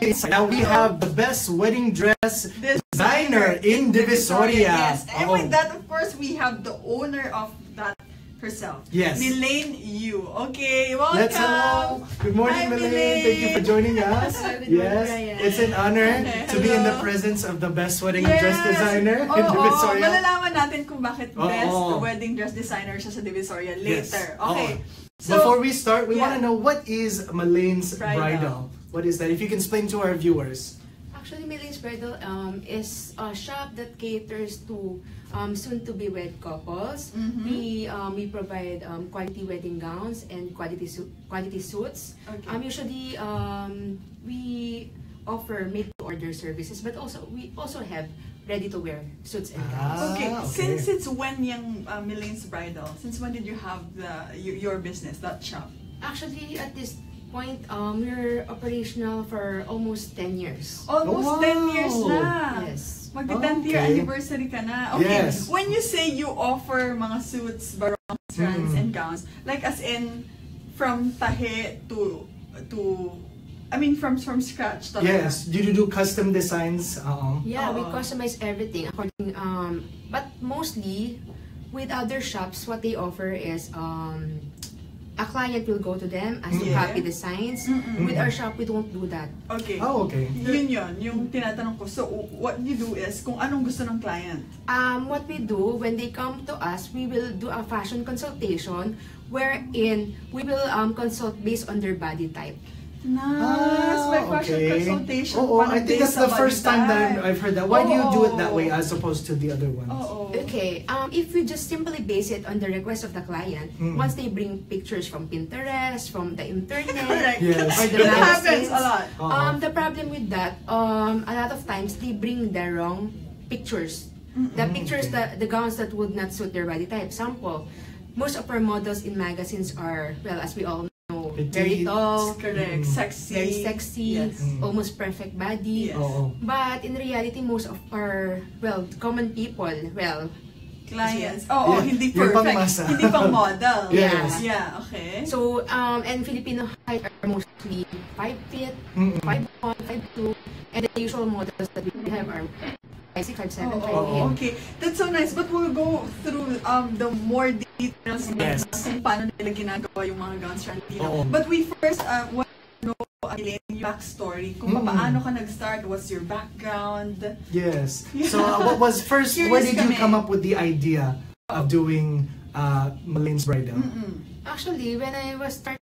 Now we have the best wedding dress designer in Divisoria. Yes, and with that, of course, we have the owner of that herself. Yes. Melaine Yu. Okay, welcome. Let's hello. Good morning, Melaine. Thank you for joining us. Yes, it's an honor to be in the presence of the best wedding dress designer in Divisoria. Malalaman natin kung bakit best wedding dress designer siya sa Divisoria later. Okay. So, before we start, we want to know what is Melaine's Bridal. What is that? If you can explain to our viewers. Actually, Melaine's Bridal is a shop that caters to soon-to-be wed couples. We provide quality wedding gowns and quality suits. Okay. Usually, we offer made-to-order services, but we also have ready-to-wear suits and gowns. Okay. Since when yung Melaine's Bridal? Since when did you have your business, that shop? Actually, at this point, we're operational for almost 10 years. Almost 10 years na? Yes. Magka-10th year anniversary ka na. Okay. Yes. When you say you offer mga suits, barongs, strands, and gowns, like as in from tahe to I mean from scratch talaga. Yes. Do you do custom designs? Yeah, we customize everything according but mostly with other shops what they offer is a client will go to them as to copy designs. With our shop, we don't do that. Okay. Oh, okay. Yun yung tinatanong ko. So, what you do is, kung anong gusto ng client? What we do, when they come to us, we will do a fashion consultation wherein we will consult based on their body type. Nice! May fashion consultation. I think that's the first time that I've heard that. Why do you do it that way as opposed to the other ones? Okay, if we just simply base it on the request of the client, once they bring pictures from Pinterest, from the internet, or the that happens a lot. The problem with that, a lot of times they bring the wrong pictures. The pictures, the gowns that would not suit their body type. Example, most of our models in magazines are, well, as we all know, very tall, correct, sexy, very sexy, almost perfect body. But in reality, most of our, well, common people, well, clients, hindi perfect, hindi pang model. Yeah, okay. So, and Filipino height are mostly 5 feet, 5'1", 5'2", and the usual models that we have are 5'6", 5'7", 5'8". Okay, that's so nice. But we'll go through the more details kung paano nila ginagawa yung mga gowns. But we first want to know Melaine, your backstory. Kung paano ka nag-start, what's your background? Yes. So what was first? Where did you come up with the idea of doing Melaine's Bridal? Actually, when I was starting,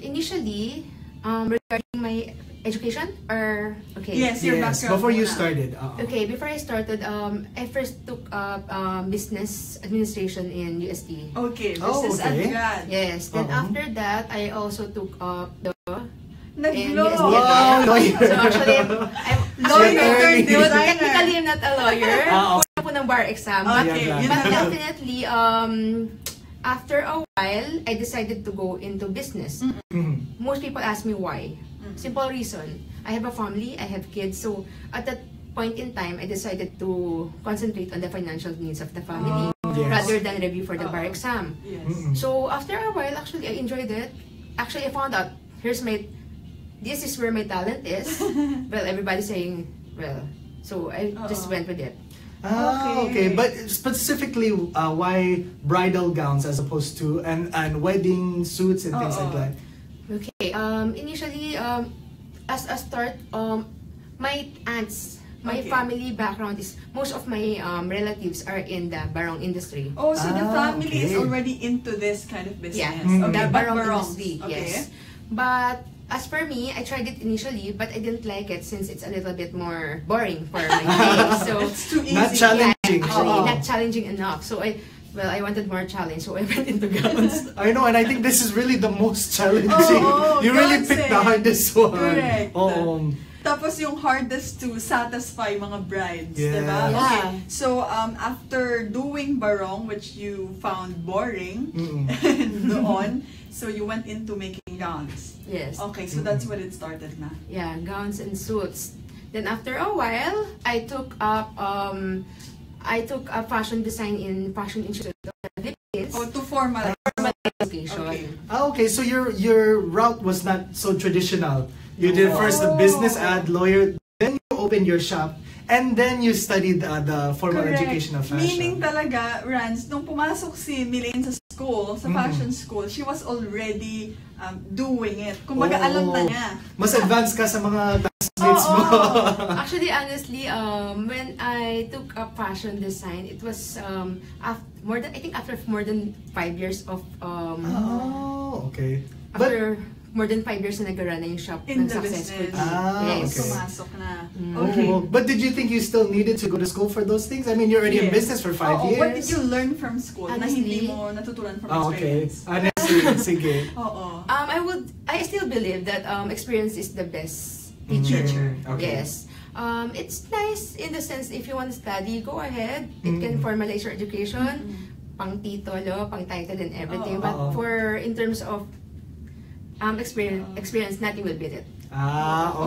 initially, regarding my education or your background before you started. Okay, before I started, I first took up business administration in UST. Okay, business undergrad. Yes. Then after that, I also took up the lawyer. So actually, I'm lawyer. Technically, I'm not a lawyer. Una po ng bar exam. Okay, but definitely, after a while, I decided to go into business. Most people ask me why. Simple reason. I have a family, I have kids, so at that point in time, I decided to concentrate on the financial needs of the family rather than review for the bar exam. So after a while, actually, I enjoyed it. Actually, I found out, this is where my talent is. Well, everybody's saying, well, so I just went with it. Okay. But specifically, why bridal gowns as opposed to and wedding suits and things like that? Okay. Initially, as a start, my aunts, my family background is most of my relatives are in the barong industry. Oh, so the family is already into this kind of business. Yes, the barong industry. Yes. But as for me, I tried it initially, but I didn't like it since it's a little bit more boring for my taste. So it's too easy. Not challenging. Actually, not challenging enough. So I wanted more challenge, so I went into gowns. I know, and I think this is really the most challenging. You really picked the hardest one. Correct. Tapos yung hardest to satisfy mga brides, diba? Okay. So after doing barong, which you found boring, doon, so you went into making gowns. Yes. Okay, so that's when it started na. Yeah, gowns and suits. Then after a while, I took up a fashion design in Fashion Institute of the Philippines. Oh, to formal education. Okay, so your route was not so traditional. You did first the business ad lawyer, then you opened your shop, and then you studied the formal education of fashion. Meaning talaga, Rans, nung pumasok si Melaine sa school, sa fashion school, she was already doing it. Kumbaga, alam na niya. Mas advanced ka sa mga classmates mo. Actually, honestly, when I took up fashion design, it was after more than 5 years of okay. After more than 5 years na nag-run na yung shop in ng the successful. Yes. Okay. Pumasok na. Okay. But did you think you still needed to go to school for those things? I mean, you're already in business for 5 years. What did you learn from school na hindi mo natutunan from experience? Honestly, sige. I still believe that experience is the best teacher. Okay. Yes. It's nice in the sense if you want to study, go ahead. It can formalize your education, pang titulo, pang title and everything. But in terms of experience, nothing will beat it.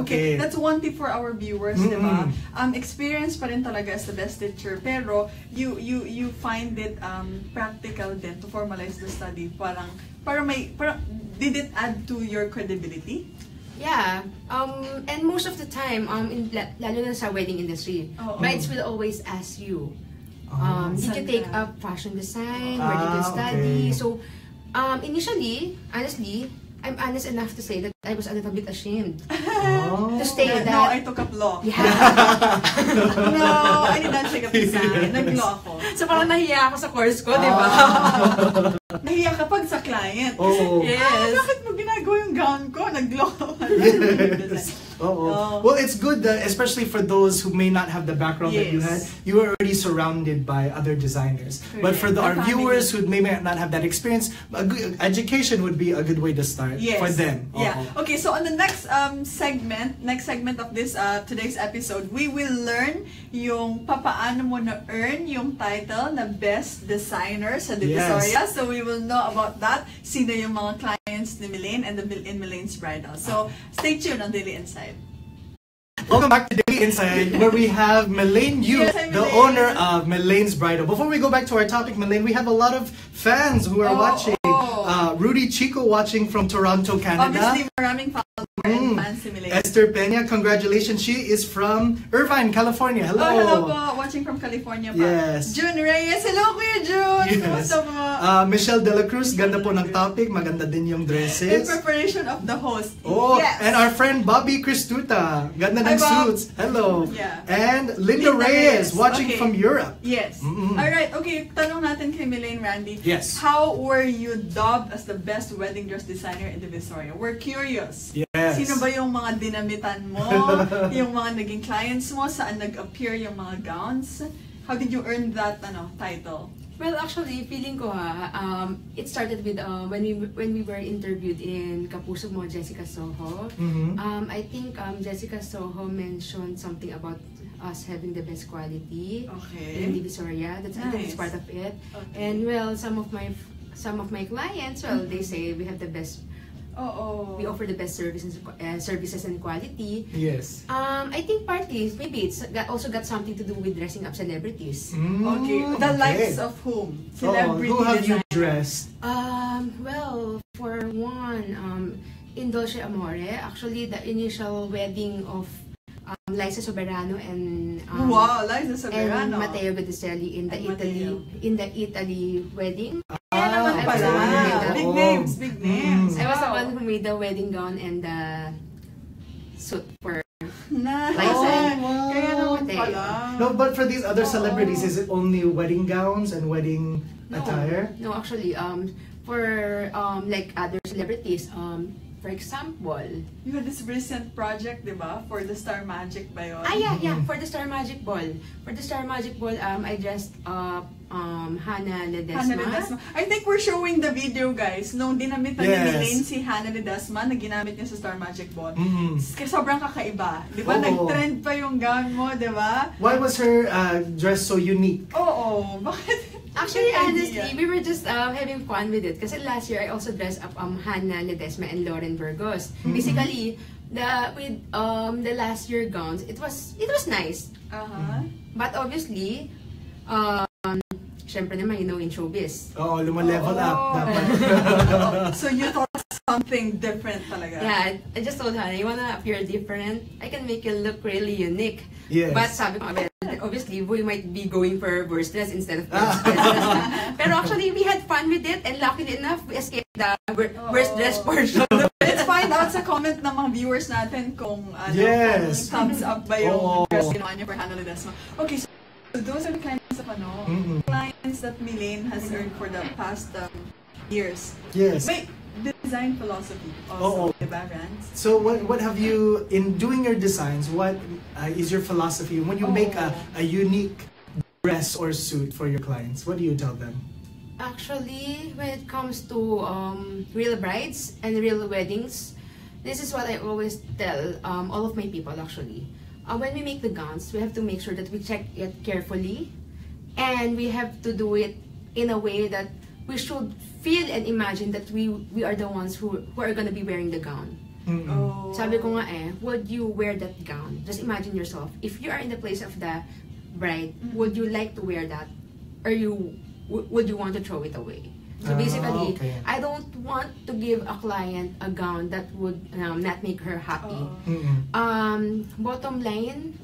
Okay. That's one tip for our viewers, diba? Experience pa rin talaga is the best teacher, pero you find it practical din to formalize the study. Parang did it add to your credibility? Yeah. And most of the time, lalo na sa wedding industry, brides will always ask you, did you take up fashion design? Where did you study? So, initially, honestly, I'm honest enough to say that I was a little bit ashamed to stay that. No, I took up law. Yeah. No, I did not take up design. Nag-law ako. So parang nahiya ako sa course ko, di ba? Nahiya kapag sa client. Yes. Bakit mo ginagawa yung gown ko? Nag-law ako. Yes. Well, it's good that, especially for those who may not have the background that you had, you were already surrounded by other designers. Correct. But for our viewers who may not have that experience, education would be a good way to start for them. Yeah. Okay, so on the next segment of this today's episode, we will learn yung papaano mo na earn yung title na Best Designer sa Divisoria. So we will know about that. Sino yung mga clients ni Melaine and in Melaine's Bridal. So stay tuned on Daily Insight. Welcome back to Daily Insight, where we have Melaine Yu, the owner of Melaine's Bridal. Before we go back to our topic, Melaine, we have a lot of fans who are watching. Rudy Chico watching from Toronto, Canada. Obviously, maraming fans si Melaine. Esther Peña, congratulations. She is from Irvine, California. Hello. Hello po. Watching from California pa. Yes. June Reyes. Hello, Kuya June. Yes. Kumusta po? Michelle De La Cruz, ganda po ng topic. Maganda din yung dresses. In preparation of the host. And our friend Bobby Cristuta. Ganda ng suits. Hello. Yeah. And Linda Reyes, watching from Europe. Yes. Alright, okay. Tanong natin kay Melaine, Randy. Yes. How were you dubbed as the best wedding dress designer in Divisoria? We're curious. Yes. Sino ba yung mga dinamitan mo? Yung mga naging clients mo? Saan nag-appear yung mga gowns? How did you earn that title? Well, actually, feeling ko it started with when we were interviewed in Kapuso Mo, Jessica Soho. I think Jessica Soho mentioned something about us having the best quality in Divisoria. That's I think it's part of it. And well, some of my clients, well, they say we have the best. We offer the best services and quality. Yes. I think partly, maybe it's also got something to do with dressing up celebrities. The likes of whom? Celebrity who have you dressed? Well, for one, in Dolce Amore, actually the initial wedding of Liza Soberano and Liza Soberano and Matteo Botticelli in the Italy wedding. Naman pala. Big names. I was the one who made the wedding gown and the suit for Liza. Kaya naman pala. No, but for these other celebrities, is it only wedding gowns and wedding attire? No, actually, for like other celebrities, for example, you had this recent project, diba? For the Star Magic ba yun? Yeah. For the Star Magic Ball. For the Star Magic Ball, I dressed up Hannah Ledesma. I think we're showing the video, guys. Nung dinamitan ni Melaine si Hannah Ledesma na ginamit niya sa Star Magic Ball. Sobrang kakaiba. Diba? Nag-trend pa yung gown mo, diba? Why was her dress so unique? Bakit? Actually, honestly, we were just having fun with it. Kasi last year, I also dressed up Hannah Ledesma and Lauren Burgos. Basically, with the last year gowns, it was nice. But obviously, syempre naman, in showbiz. Level up. Dapat. So you thought something different talaga. Yeah, I just told her, you wanna appear different? I can make you look really unique. Yes. But sabi ko, obviously, we might be going for burst dress instead of burst dress. Pero actually, we had fun with it, and luckily enough, we escaped the burst dress portion. Let's find out sa comment ng mga viewers natin kung kung thumbs up ba yung dress ginawa niyo for Hannah Ledesma. Okay, so those are the kinds of clients that Melaine has earned for the past years. Yes. Wait, design philosophy also, diba, Rance? So what have you, in doing your designs, what is your philosophy when you make a unique dress or suit for your clients? What do you tell them? Actually, when it comes to real brides and real weddings, this is what I always tell all of my people actually. When we make the gowns, we have to make sure that we check it carefully, and we have to do it in a way that we should feel and imagine that we are the ones who are going to be wearing the gown. Sabi ko nga would you wear that gown? Just imagine yourself. If you are in the place of the bride, would you like to wear that? Or would you want to throw it away? So basically, I don't want to give a client a gown that would not make her happy. Bottom line,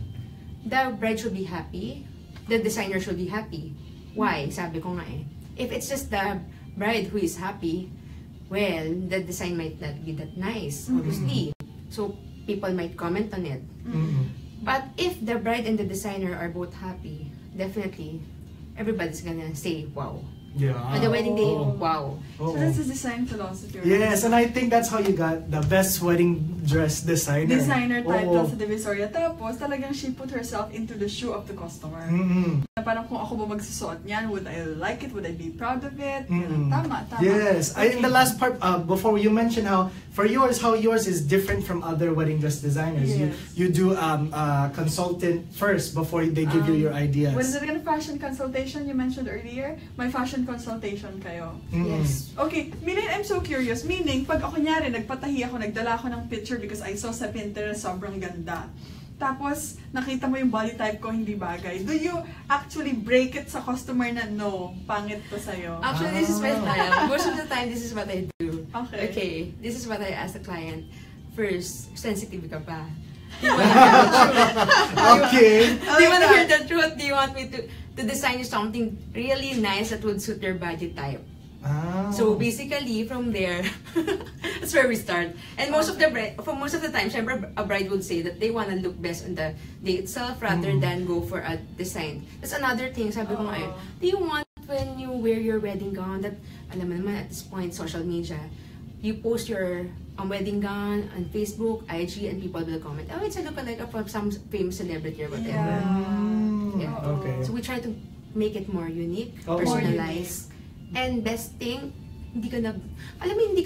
the bride should be happy. The designer should be happy. Why? Sabi ko nga if it's just the bride who is happy, well, the design might not be that nice, obviously. So people might comment on it. But if the bride and the designer are both happy, definitely everybody's gonna say wow. Yeah. On the wedding day, wow. So that's the design philosophy, right? Yes, and I think that's how you got the best wedding dress designer. Designer title sa Divisoria. Tapos talagang she put herself into the shoe of the customer. Parang kung ako ba magsusuot niyan, would I like it? Would I be proud of it? Tama. Yes. In the last part, before you mentioned how yours is different from other wedding dress designers. Yes. You do consultant first before they give you your ideas. What is it again? Fashion consultation you mentioned earlier? May fashion consultation kayo. Yes. Okay, Melaine, I'm so curious. Meaning, pag ako nyari, nagpatahi ako, nagdala ako ng picture because I saw sa Pinterest, sobrang ganda. Tapos, nakita mo yung body type ko, hindi bagay. Do you actually break it sa customer na no, pangit to sa'yo? Actually, this is my style. Most of the time, this is what I do. Okay. This is what I ask the client. First, sensitive ka pa. Do you want to hear the truth? Do you want me to design you something really nice that would suit your body type? So basically, from there, that's where we start. And most of the time, syempre, a bride would say that they want to look best on the day itself rather than go for a design. That's another thing. Sabi ko nga do you want when you wear your wedding gown that, alam mo naman at this point, social media, you post your wedding gown on Facebook, IG, and people will comment, oh, it's a lookalike of some famous celebrity or whatever. Okay. So we try to make it more unique, personalized. And best thing, hindi ka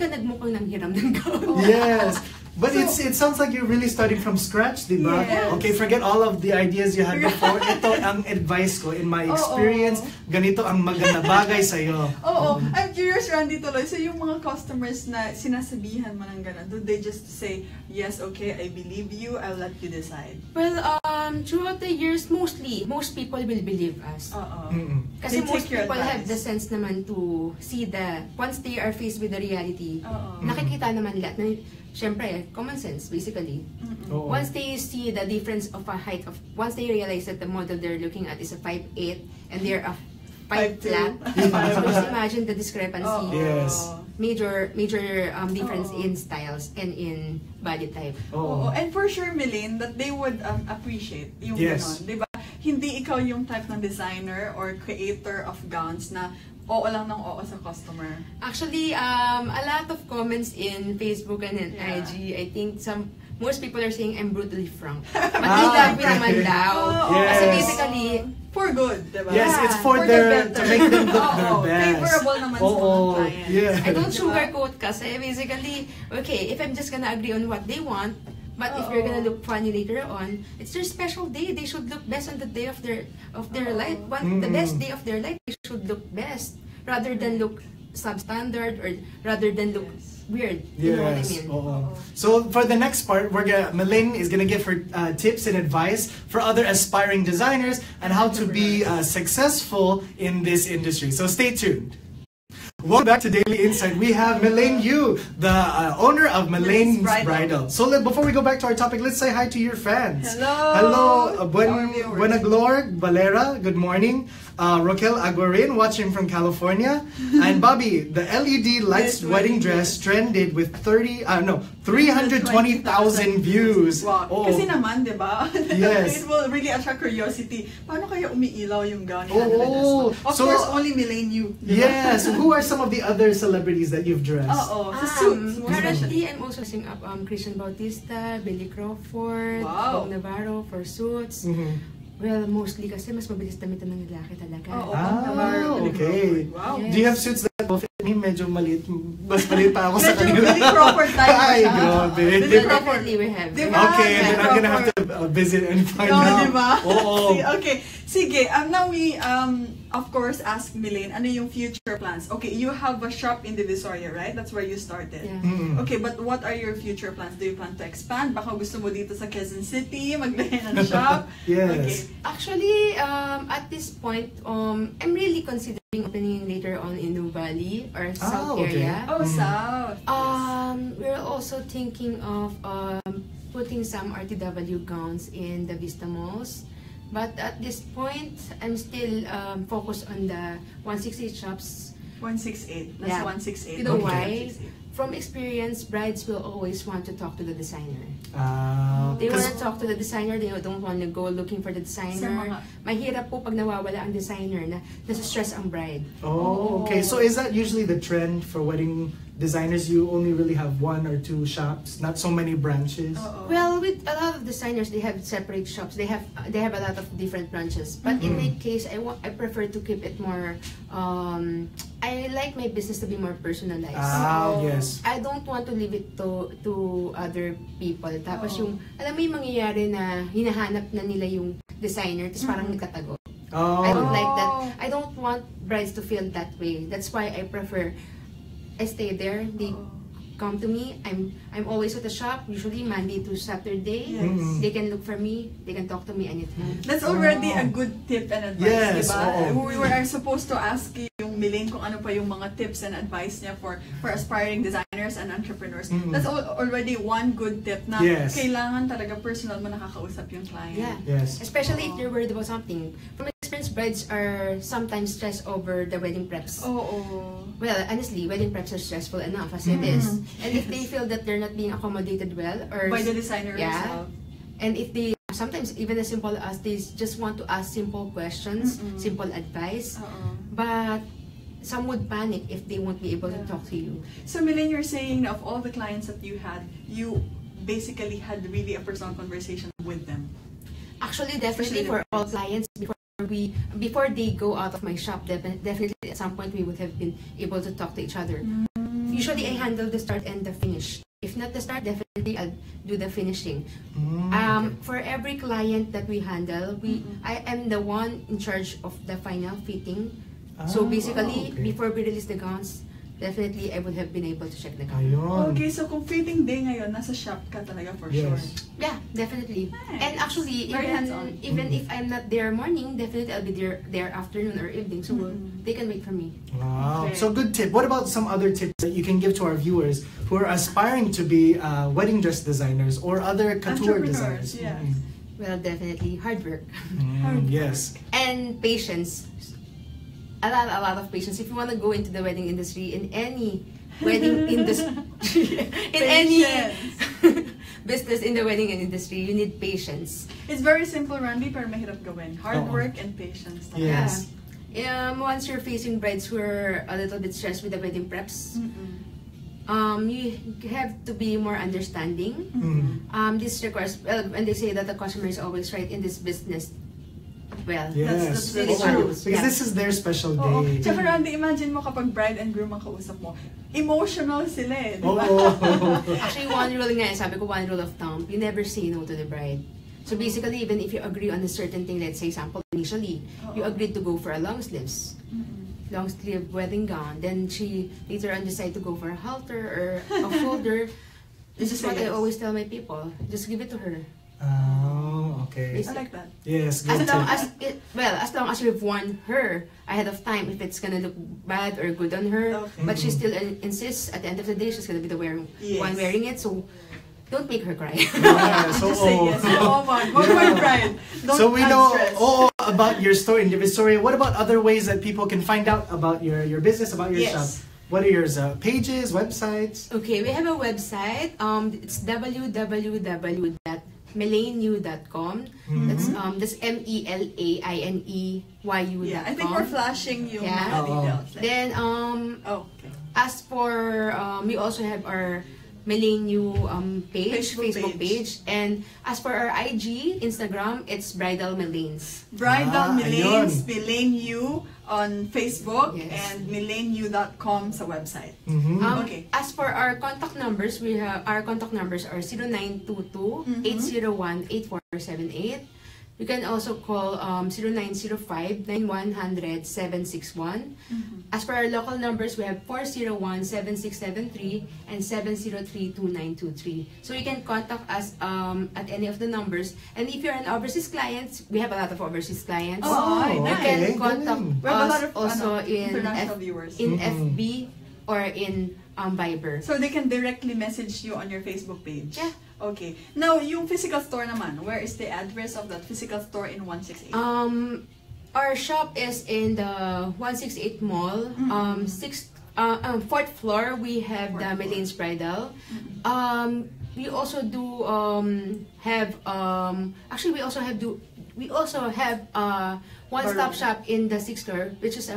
nagmukhang nanghiram ng gown. Yes. But so, it sounds like you're really starting from scratch, di ba? Yes. Okay, forget all of the ideas you had before. Ito ang advice ko. In my experience, ganito ang maganda bagay sa'yo. I'm curious, Randy, tuloy. So yung mga customers na sinasabihan mo ng gano'n, do they just say, yes, okay, I believe you, I'll let you decide? Well, throughout the years, most people will believe us. Kasi most people have the sense naman to see once they are faced with the reality, nakikita naman lahat na, syempre, common sense, basically. Once they see the difference of a height once they realize that the model they're looking at is a 5'8" and they're a 5 flat, so just imagine the discrepancy. Yes. Major difference in styles and in body type. And for sure, Melaine, that they would appreciate yung ganon, di ba? Hindi ikaw yung type ng designer or creator of gowns na oo lang ng oo sa customer. Actually, a lot of comments in Facebook and in IG, I think most people are saying I'm brutally frank. But hindi naman daw. Kasi basically, for good, diba? Yes, it's for to make them look their best. Favorable naman sa mga clients. I don't sugarcoat kasi basically, okay, if I'm just gonna agree on what they want, but if you're gonna look funny later on, it's their special day. They should look best on the day of their life. The best day of their life, they should look best rather than look substandard or rather than look weird. You know what I mean? So for the next part, Melaine is gonna give her tips and advice for other aspiring designers and how to be successful in this industry. So stay tuned. Welcome back to Daily Insight. We have Melaine Yu, the owner of Melaine's Bridal. So before we go back to our topic, let's say hi to your fans. Hello. Buena Glor Valera, good morning. Raquel Aguarin, watching from California. And Bobby, the LED lights wedding dress trended with 320,000 views. Wow. Oh. Kasi naman, di ba? Yes. It will really attract curiosity. Paano kaya umiilaw yung gown? Oh. Of course, only Melaine Yu. Yes. So who are some of the other celebrities that you've dressed? Sa suits. Currently, I'm also setting up Christian Bautista, Billy Crawford, Bob Navarro for suits. Well, mostly kasi mas mabilis damitan ng lalaki talaga. Okay. Wow. Yes. Do you have suits that will fit me? Medyo maliit. Mas maliit pa ako sa kanila. Billy Crawford type Ay, grabe. Definitely we have. Okay, then I'm gonna have to visit and find out. Diba? Oo. Okay. Sige, now we, of course, ask Melaine, ano yung future plans? Okay, you have a shop in Divisoria, right? That's where you started. Yeah. Okay, but what are your future plans? Do you plan to expand? Baka gusto mo dito sa Quezon City, maglagay ng shop? Yes. Okay. Actually, at this point, I'm really considering opening later on in New Valley or South area. Oh, South. We're also thinking of putting some RTW gowns in the Vista Malls. But at this point, I'm still focused on the 168 shops. 168. That's 168. You know why? From experience, brides will always want to talk to the designer. They want to talk to the designer. They don't want to go looking for the designer. Mahirap po pag nawawala ang designer na nasa-stress ang bride. Oh, okay. So is that usually the trend for wedding designers? You only really have 1 or 2 shops, not so many branches? Well, with a lot of designers, they have separate shops. They have a lot of different branches. But in my case, I prefer to keep it more. I like my business to be more personalized. Yes. I don't want to leave it to other people. Tapos yung, alam mo yung mangyayari na hinahanap na nila yung designer, tapos parang nagtatago. I don't like that. I don't want brides to feel that way. That's why I prefer, I stay there. They come to me. I'm always at the shop, usually Monday to Saturday. Yes. They can look for me. They can talk to me anytime. That's already a good tip and advice, yes, diba? We were supposed to ask yung Melaine kung ano pa yung mga tips and advice niya for aspiring designers and entrepreneurs. That's already one good tip na kailangan talaga personal mo nakakausap yung client. Yeah. Yes. Especially if you're worried about something. From experience, brides are sometimes stressed over the wedding preps. Well, honestly, wedding preps are stressful enough as it is. And if they feel that they're not being accommodated well, or by the designer herself. And if they sometimes even as simple as they just want to ask simple questions, simple advice, but some would panic if they won't be able to talk to you. So Melaine, you're saying of all the clients that you had, you basically had really a personal conversation with them. Actually, definitely for all clients, before they go out of my shop, definitely at some point we would have been able to talk to each other. Usually I handle the start and the finish. If not the start, definitely I'll do the finishing. For every client that we handle, I am the one in charge of the final fitting. So basically, before we release the gowns, definitely I would have been able to check the gown. Okay, so kung fitting day ngayon, nasa shop ka talaga for sure. Yeah, definitely. Nice. And actually, even if I'm not there morning, definitely I'll be there afternoon or evening. So they can wait for me. Wow. Okay. So good tip. What about some other tips that you can give to our viewers who are aspiring to be wedding dress designers or other couture designers? Yeah. Well, definitely hard work. Yes. And patience. A lot of patience. If you want to go into the wedding industry, in any wedding industry, in any business in the wedding industry, you need patience. It's very simple, Randy, pero mahirap gawin. Hard work and patience. Yes. Once you're facing brides who are a little bit stressed with the wedding preps, you have to be more understanding. This requires, when they say that the customer is always right in this business, well, that's really true. Because this is their special day. Tsaka Randy, imagine mo kapag bride and groom ang kausap mo, emotional sila eh, di ba? Actually, one rule nga, sabi ko, one rule of thumb, you never say no to the bride. So basically, even if you agree on a certain thing, let's say, example, initially, you agreed to go for a long sleeve wedding gown, then she later on decide to go for a halter or a folder. This is what I always tell my people, just give it to her. Oh, okay. I like that. Yes, As good long tip. as as long as you've warned her ahead of time if it's gonna look bad or good on her, but she still insists at the end of the day she's gonna be the one wearing it. So don't make her cry. Yeah, so, Just say yes. Oh my bride. So we know all about your store in Divisoria. What about other ways that people can find out about your business, about your shop? What are yours? Pages, websites? Okay, we have a website. It's www.melaineyu.com. That's MELAINEYU.com. Yeah, I think we're flashing yung mga details. Then as for we also have our Melaine Yu Facebook page. And as for our IG, Instagram, it's Bridal Melaines. Bridal Melaines, Melaine Yu on Facebook, and melaineyu.com sa website. Okay. As for our contact numbers, our contact numbers are 0922-801-8478. You can also call 0905-9100-761. As for our local numbers, we have 401-7673 and 703-2923. So you can contact us at any of the numbers. And if you're an overseas client, we have a lot of overseas clients. You can contact us also in FB or in Viber. So they can directly message you on your Facebook page? Yeah. Okay. Now, yung physical store naman, where is the address of that physical store in 168? Our shop is in the 168 Mall. 4th floor, we have the Melaine's Bridal. We also do have actually we also have one-stop shop in the 6th floor, which is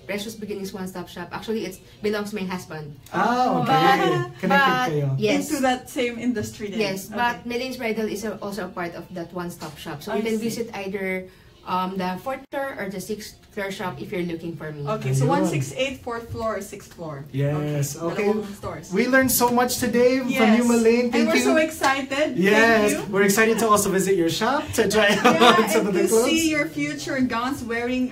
Precious Beginnings one-stop shop. Actually, it belongs to my husband. Oh, okay. Connected kayo. Yes. Into that same industry then. Yes, but Melaine's Bridal is also a part of that one-stop shop. So you can visit either the 4th floor or the 6th floor shop if you're looking for me. Okay, so 168, 4th floor, 6th floor. Yes, okay. Stores. We learned so much today from you, Melaine. Thank you. And we're so excited. Yes, Thank you. We're excited to also visit your shop to try out some of the clothes. And to see your future gowns being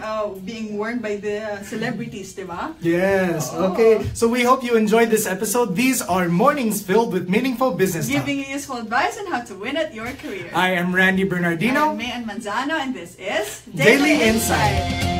worn by the celebrities, diba? Yes, okay. So we hope you enjoyed this episode. These are mornings filled with meaningful business talk. Giving you useful advice on how to win at your career. I am Randy Bernardino. I'm Mayan Manzano, and this is Daily Insight.